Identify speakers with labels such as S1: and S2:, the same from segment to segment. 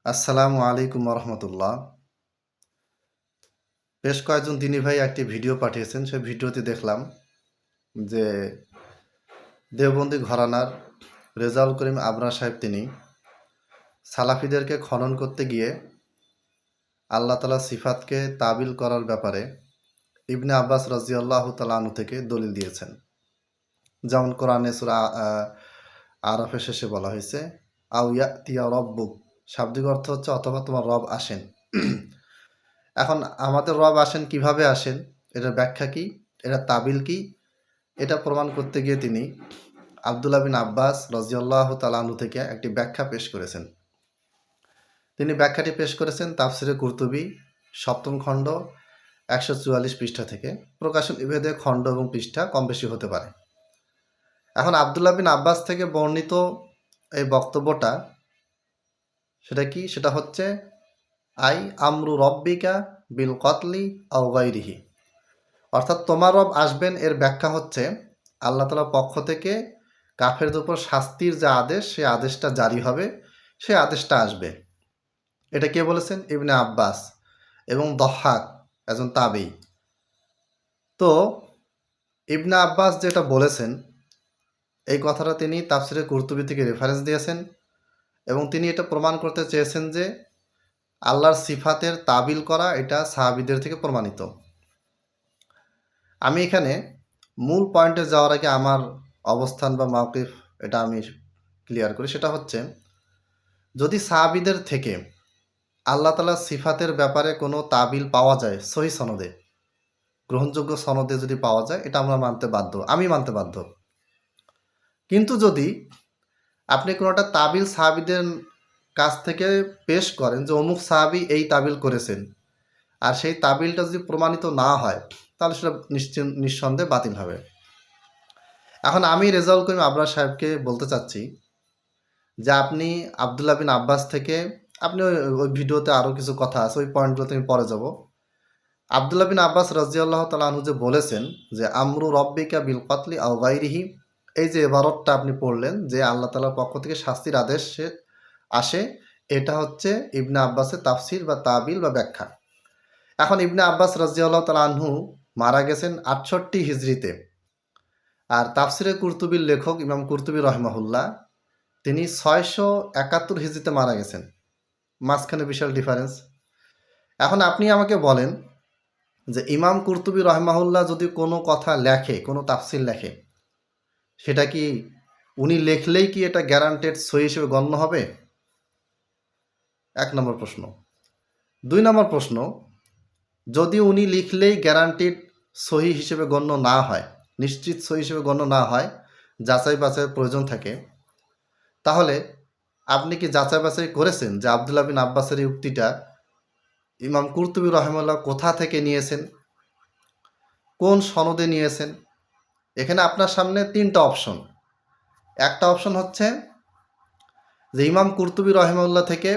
S1: আসসালামু আলাইকুম রহমতুল্লাহ। বেশ কয়েকজন দিনী ভাই একটি ভিডিও পাঠিয়েছেন। সেই ভিডিওতে দেখলাম যে দেওবন্দি ঘরানার রেজাউল করিম আবরার সাহেব তিনি সালাফিদেরকে খনন করতে গিয়ে আল্লাহ তাআলা সিফাতকে তাবিল করার ব্যাপারে ইবনে আব্বাস রাদিয়াল্লাহু তাআলা আনহু থেকে দলিল দিয়েছেন। যেমন কোরআনে সূরা আরাফের শেষে বলা হয়েছে আও ইয়াতিয়া রব্বুক, শাব্দিক অর্থ হচ্ছে অথবা তোমার রব আসেন। এখন আমাদের রব আসেন, কিভাবে আসেন, এটার ব্যাখ্যা কি, এটা তাবিল কি, এটা প্রমাণ করতে গিয়ে তিনি আবদুল্লাহ বিন আব্বাস রাদিয়াল্লাহু তাআলা আনহু থেকে একটি ব্যাখ্যা পেশ করেছেন। তিনি ব্যাখ্যাটি পেশ করেছেন তাফসিরে কুরতুবী ৭ম খণ্ড ১৪৪ পৃষ্ঠা থেকে। প্রকাশন বিভেদে খণ্ড এবং পৃষ্ঠা কম বেশি হতে পারে। এখন আবদুল্লাহ বিন আব্বাস থেকে বর্ণিত এই বক্তব্যটা সেটা কি, সেটা হচ্ছে আই আমরু রব্বিকা বিল কতলি আও গায়রিহি, অর্থাৎ তোমার রব আসবেন এর ব্যাখ্যা হচ্ছে আল্লাহ তাআলার পক্ষ থেকে কাফেরদের উপর শাস্তির যে আদেশ, সেই আদেশটা জারি হবে, সেই আদেশটা আসবে। এটা কে বলেছেন? ইবনে আব্বাস এবং দহাক একজন তাবেঈ। তো ইবনে আব্বাস যেটা বলেছেন এই কথাটা তিনি তাফসিরে কুরতুবী থেকে রেফারেন্স দিয়েছেন এবং তিনি এটা প্রমাণ করতে চেয়েছেন যে আল্লাহর সিফাতের তাবিল করা এটা সাহাবীদের থেকে প্রমাণিত। আমি এখানে মূল পয়েন্টে যাওয়ার আগে আমার অবস্থান বা মাওকিফ এটা আমি ক্লিয়ার করি। সেটা হচ্ছে, যদি সাহাবীদের থেকে আল্লাহ তাআলার সিফাতের ব্যাপারে কোনো তাবিল পাওয়া যায় সহিহ সনদে, গ্রহণযোগ্য সনদে যদি পাওয়া যায়, এটা আমরা মানতে বাধ্য, আমি মানতে বাধ্য। কিন্তু যদি আপনি কোনো একটা তাবিল সাহাবীদের কাছ থেকে পেশ করেন যে অমুক সাহাবী এই তাবিল করেছেন, আর সেই তাবিলটা যদি প্রমাণিত না হয়, তাহলে সেটা নিঃসন্দেহে বাতিল হবে। এখন আমি রেজাউল করিম আবরার সাহেবকে বলতে চাচ্ছি যে আপনি আবদুল্লাহ বিন আব্বাস থেকে, আপনি ওই ভিডিওতে আরও কিছু কথা আছে, ওই পয়েন্টগুলোতে আমি পরে যাব। আবদুল্লাহ বিন আব্বাস রাদিয়াল্লাহু তাআলা আনহু যে বলেছেন যে আমরু রব্বিকা বিল কতলি আও গায়রিহি, এই যে এবারতটা আপনি পড়লেন যে আল্লাহ তাআলার পক্ষ থেকে শাস্তির আদেশ আসে, এটা হচ্ছে ইবনে আব্বাসের তাফসির বা তাবিল বা ব্যাখ্যা। এখন ইবনে আব্বাস রাদিয়াল্লাহু তাআলা আনহু মারা গেছেন ৬৮ হিজরিতে, আর তাফসিরে কুরতুবীর লেখক ইমাম কুরতুবী রহমাহুল্লাহ তিনি ৬৭১ হিজরিতে মারা গেছেন। মাঝখানে বিশাল ডিফারেন্স। এখন আপনি আমাকে বলেন যে ইমাম কুরতুবী রহমাহুল্লাহ যদি কোনো কথা লেখে, কোনো তাফসির লেখে, সেটা কি উনি লেখলেই কি এটা গ্যারান্টেড সহি হিসেবে গণ্য হবে? ১ নম্বর প্রশ্ন। ২ নম্বর প্রশ্ন, যদি উনি লিখলেই গ্যারান্টিড সহি হিসেবে গণ্য না হয়, নিশ্চিত সহি হিসেবে গণ্য না হয়, যাচাই বাছাইয়ের প্রয়োজন থাকে, তাহলে আপনি কি যাচাই বাছাই করেছেন যে আবদুল্লাহ বিন আব্বাসের এই উক্তিটা ইমাম কুরতুবী রহমাহুল্লাহ কোথা থেকে নিয়েছেন, কোন সনদে নিয়েছেন? এখানে আপনার সামনে ৩টা অপশন। একটা অপশন হচ্ছে যে ইমাম কুরতুবী রহমাহুল্লাহ থেকে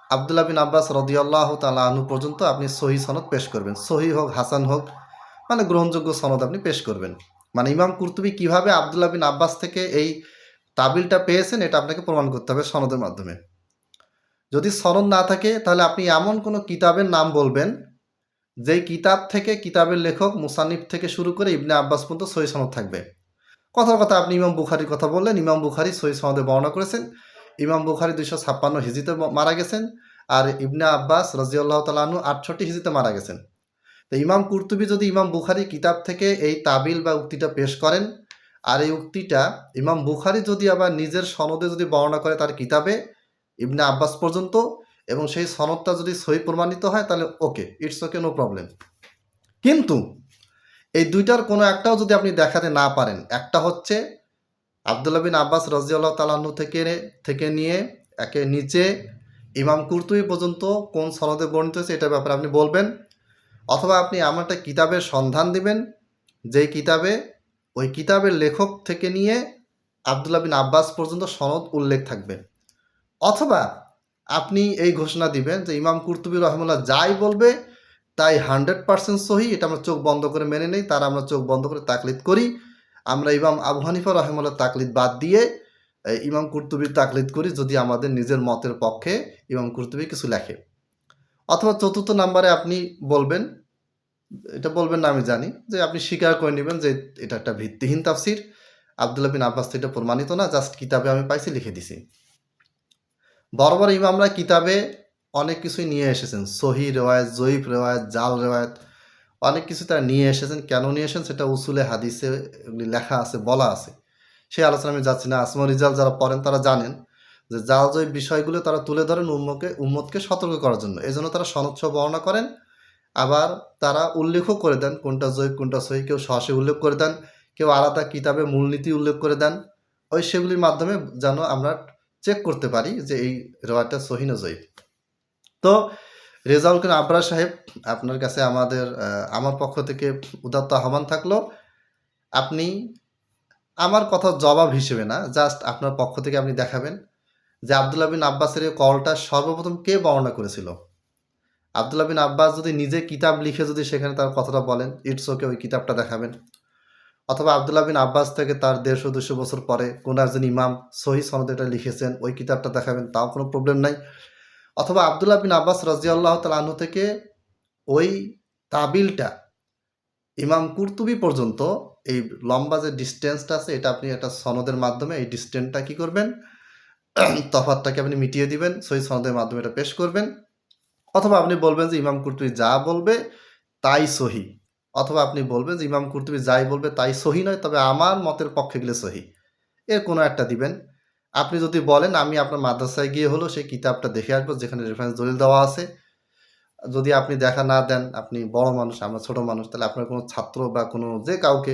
S1: আবদুল্লাহ বিন আব্বাস রাদিয়াল্লাহু তাআলা আনহু পর্যন্ত আপনি সহি সনদ পেশ করবেন, সহি হোক হাসান হোক, মানে গ্রহণযোগ্য সনদ আপনি পেশ করবেন। মানে ইমাম কুরতুবী কিভাবে আবদুল্লাহ বিন আব্বাস থেকে এই তাবিলটা পেয়েছেন এটা আপনাকে প্রমাণ করতে হবে সনদের মাধ্যমে। যদি সনদ না থাকে তাহলে আপনি এমন কোনো কিতাবের নাম বলবেন যেই কিতাব থেকে কিতাবের লেখক মুসান্নিফ থেকে শুরু করে ইবনে আব্বাস পর্যন্ত সহি সনদ থাকবে। কথার কথা আপনি ইমাম বুখারির কথা বললেন, ইমাম বুখারি সহি সনদে বর্ণনা করেছেন, ইমাম বুখারি ২৫৬ হিজরিতে মারা গেছেন, আর ইবনে আব্বাস রাদিয়াল্লাহু তাআলা আনহু ৬৮ হিজরিতে মারা গেছেন। তো ইমাম কুরতুবী যদি ইমাম বুখারি কিতাব থেকে এই তাবিল বা উক্তিটা পেশ করেন, আর এই উক্তিটা ইমাম বুখারি যদি আবার নিজের সনদে যদি বর্ণনা করে তার কিতাবে ইবনে আব্বাস পর্যন্ত, এবং সেই সনদটা যদি সহি প্রমাণিত হয়, তাহলে ওকে, ইটস ওকে, নো প্রবলেম। কিন্তু এই দুইটার কোনো একটাও যদি আপনি দেখাতে না পারেন, একটা হচ্ছে আবদুল্লাহ বিন আব্বাস রাদিয়াল্লাহু তাআলা আনহু থেকে নিয়ে একে নিচে ইমাম কুরতুবী পর্যন্ত কোন সনদে বর্ণিত হয়েছে এটার ব্যাপারে আপনি বলবেন, অথবা আপনি এমন একটা কিতাবের সন্ধান দিবেন যেই কিতাবে ওই কিতাবের লেখক থেকে নিয়ে আবদুল্লাহ বিন আব্বাস পর্যন্ত সনদ উল্লেখ থাকবে, অথবা আপনি এই ঘোষণা দিবেন যে ইমাম কুরতুবী রহমাহুল্লাহ যাই বলবে তাই 100% সহি, এটা আমরা চোখ বন্ধ করে মেনে নেই, তার আমরা চোখ বন্ধ করে তাকলিদ করি। আমরা ইমাম আবু হানিফা রহমাহুল্লাহ তাকলিদ বাদ দিয়ে ইমাম কুরতুবির তাকলিদ করি যদি আমাদের নিজের মতের পক্ষে ইমাম কুরতুবি কিছু লেখে। অথবা চতুর্থ নাম্বারে আপনি বলবেন, এটা বলবেন না আমি জানি, যে আপনি স্বীকার করে নেবেন যে এটা একটা ভিত্তিহীন তাফসির, আব্দুল্লাহ বিন আব্বাস থেকে এটা প্রমাণিত না, জাস্ট কিতাবে আমি পাইছি লিখে দিছি। বড় বড় ইমামরা কিতাবে অনেক কিছুই নিয়ে এসেছেন, সহি রেওয়ায়ত, জয়ীফ রেওয়ায়ত, জাল রেওয়ায়ত, অনেক কিছু তারা নিয়ে এসেছেন। কেন নিয়ে এসেছেন সেটা উসুলে হাদিসে এগুলি লেখা আছে, বলা আছে, সেই আলোচনা আমি যাচ্ছি না। আসমা রিজাল যারা পড়েন তারা জানেন যে জাল জয়ীফ বিষয়গুলো তারা তুলে ধরেন উম্মতকে সতর্ক করার জন্য, এই জন্য তারা সনদ সহ বর্ণনা করেন। আবার তারা উল্লেখও করে দেন কোনটা জয়ীফ কোনটা সহি, কেউ সরাসরি উল্লেখ করে দেন, কেউ আলাদা কিতাবে মূলনীতি উল্লেখ করে দেন, ওই সেগুলির মাধ্যমে যেন আমরা চেক করতে পারি যে এই রেওয়ায়তটা সহি না জয়ীফ। তো রেজাউল করিম আবরার সাহেব, আপনার কাছে আমার পক্ষ থেকে উদাত্ত আহ্বান থাকলো, আপনি আমার কথার জবাব হিসেবে না, জাস্ট আপনার পক্ষ থেকে আপনি দেখাবেন যে আব্দুল্লাহ বিন আব্বাসের এই কলটা সর্বপ্রথম কে বর্ণনা করেছিল। আব্দুল্লাহ বিন আব্বাস যদি নিজে কিতাব লিখে যদি সেখানে তার কথাটা বলেন, ইটস ওকে, ওই কিতাবটা দেখাবেন। অথবা আব্দুল্লাহ বিন আব্বাস থেকে তার 150-200 বছর পরে কোনো একজন ইমাম সহি সনদে এটা লিখেছেন, ওই কিতাবটা দেখাবেন, তাও কোনো প্রবলেম নাই। অথবা আব্দুল্লাহ বিন আব্বাস রাদিয়াল্লাহু তাআলা আনহু থেকে ওই তাবিলটা ইমাম কুরতুবি পর্যন্ত এই লম্বা যে ডিস্টেন্সটা আছে, এটা আপনি একটা সনদের মাধ্যমে এই ডিস্টেন্সটা কি করবেন, তফাৎটাকে আপনি মিটিয়ে দিবেন, সহি সনদের মাধ্যমে এটা পেশ করবেন। অথবা আপনি বলবেন যে ইমাম কুরতুবি যা বলবে তাই সহি, অথবা আপনি বলবেন যে ইমাম কুরতুবি যাই বলবে তাই সহি নয়, তবে আমার মতের পক্ষে গেলে সহি, এর কোনো একটা দিবেন। আপনি যদি বলেন আমি আপনার মাদ্রাসায় গিয়ে হলো সেই কিতাবটা দেখে আসবো যেখানে রেফারেন্স দলিল দেওয়া আছে, যদি আপনি দেখা না দেন, আপনি বড় মানুষ, আমরা ছোট মানুষ, তাহলে আপনার কোনো ছাত্র বা কোনো যে কাউকে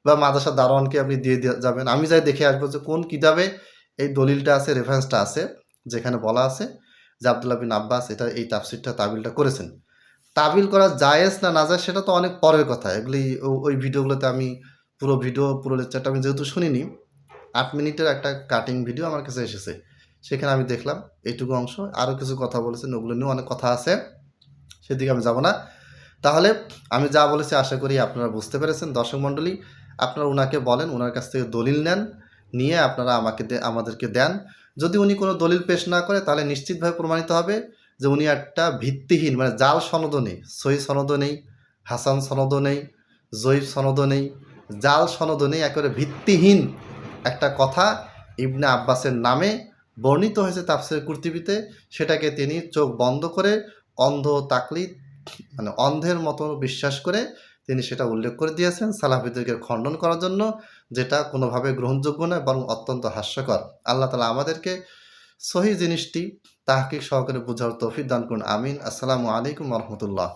S1: বা মাদ্রাসার দারোয়ানকে আপনি দিয়ে যাবেন, আমি যাই দেখে আসবো যে কোন কিতাবে এই দলিলটা আছে, রেফারেন্সটা আছে, যেখানে বলা আছে যে আব্দুল্লাহ বিন আব্বাস এটা এই তাফসিরটা তাবিলটা করেছেন। তাবিল করা জায়েজ না নাজায়েজ সেটা তো অনেক পরের কথা, এগুলি ওই ভিডিওগুলোতে আমি পুরো লেকচারটা আমি যেহেতু শুনিনি, 8 মিনিটের একটা কাটিং ভিডিও আমার কাছে এসেছে, সেখানে আমি দেখলাম এইটুকু অংশ, আরও কিছু কথা বলেছেন, ওগুলো নিয়েও অনেক কথা আছে, সেদিকে আমি যাব না। তাহলে আমি যা বলেছি আশা করি আপনারা বুঝতে পেরেছেন। দর্শক মণ্ডলী, আপনারা ওনাকে বলেন, ওনার কাছ থেকে দলিল নেন, নিয়ে আপনারা আমাদেরকে দেন। যদি উনি কোনো দলিল পেশ না করে তাহলে নিশ্চিতভাবে প্রমাণিত হবে যে উনি একটা ভিত্তিহীন, মানে জাল সনদও নেই, সহি সনদও নেই, হাসান সনদও নেই, জয়ীফ সনদও নেই, জাল সনদও নেই, একেবারে ভিত্তিহীন একটা কথা ইবনে আব্বাসের নামে বর্ণিত হয়েছে তাফসীর কুরতুবীতে, সেটাকে তিনি চোখ বন্ধ করে অন্ধ তাকলিদ, মানে অন্ধের মতো বিশ্বাস করে তিনি সেটা উল্লেখ করে দিয়েছেন সালাফিদেরকে খণ্ডন করার জন্য, যেটা কোনোভাবে গ্রহণযোগ্য নয়, বরং অত্যন্ত হাস্যকর। আল্লাহ তাআলা আমাদেরকে সহি জিনিসটি তাহকিক সহকারে বোঝার তৌফিক দান করুন, আমিন। আসসালামু আলাইকুম ওয়া রাহমাতুল্লাহ।